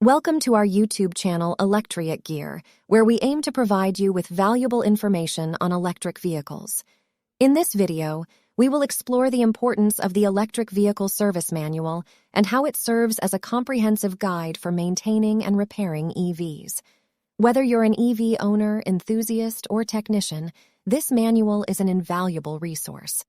Welcome to our YouTube channel Electriicgear, where we aim to provide you with valuable information on electric vehicles. In this video, we will explore the importance of the Electric Vehicle Service Manual and how it serves as a comprehensive guide for maintaining and repairing EVs. Whether you're an EV owner, enthusiast, or technician, this manual is an invaluable resource.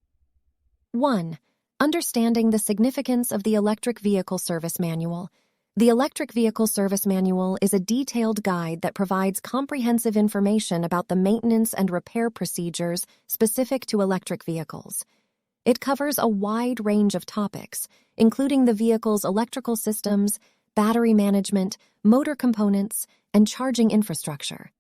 1. Understanding the significance of the Electric Vehicle Service Manual. The Electric Vehicle Service Manual is a detailed guide that provides comprehensive information about the maintenance and repair procedures specific to electric vehicles. It covers a wide range of topics, including the vehicle's electrical systems, battery management, motor components, and charging infrastructure.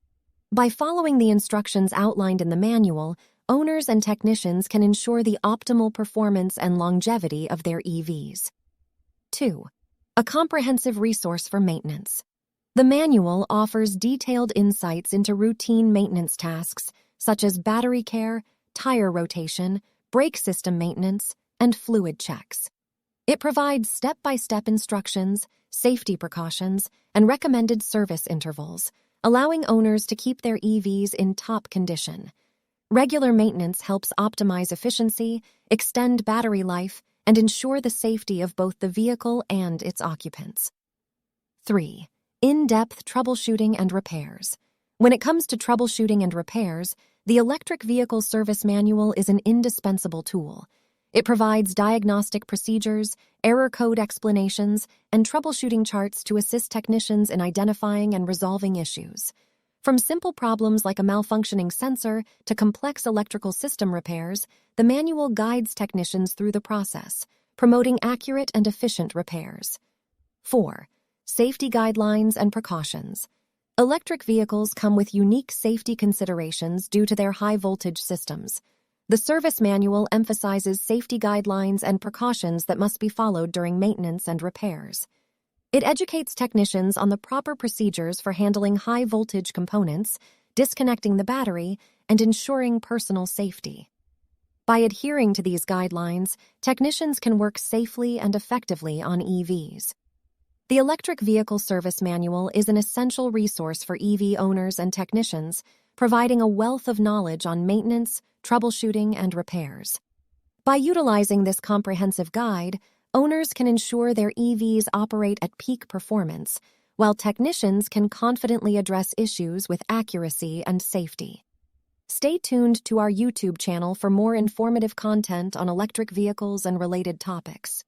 By following the instructions outlined in the manual, owners and technicians can ensure the optimal performance and longevity of their EVs. 2. A comprehensive resource for maintenance. The manual offers detailed insights into routine maintenance tasks such as battery care, tire rotation, brake system maintenance, and fluid checks. It provides step-by-step instructions, safety precautions, and recommended service intervals, allowing owners to keep their EVs in top condition. Regular maintenance helps optimize efficiency, extend battery life, and ensure the safety of both the vehicle and its occupants. 3. In-depth troubleshooting and repairs. When it comes to troubleshooting and repairs, the Electric Vehicle Service Manual is an indispensable tool. It provides diagnostic procedures, error code explanations, and troubleshooting charts to assist technicians in identifying and resolving issues. From simple problems like a malfunctioning sensor to complex electrical system repairs, the manual guides technicians through the process, promoting accurate and efficient repairs. 4. Safety guidelines and precautions. Electric vehicles come with unique safety considerations due to their high-voltage systems. The service manual emphasizes safety guidelines and precautions that must be followed during maintenance and repairs. It educates technicians on the proper procedures for handling high-voltage components, disconnecting the battery, and ensuring personal safety. By adhering to these guidelines, technicians can work safely and effectively on EVs. The Electric Vehicle Service Manual is an essential resource for EV owners and technicians, providing a wealth of knowledge on maintenance, troubleshooting, and repairs. By utilizing this comprehensive guide, owners can ensure their EVs operate at peak performance, while technicians can confidently address issues with accuracy and safety. Stay tuned to our YouTube channel for more informative content on electric vehicles and related topics.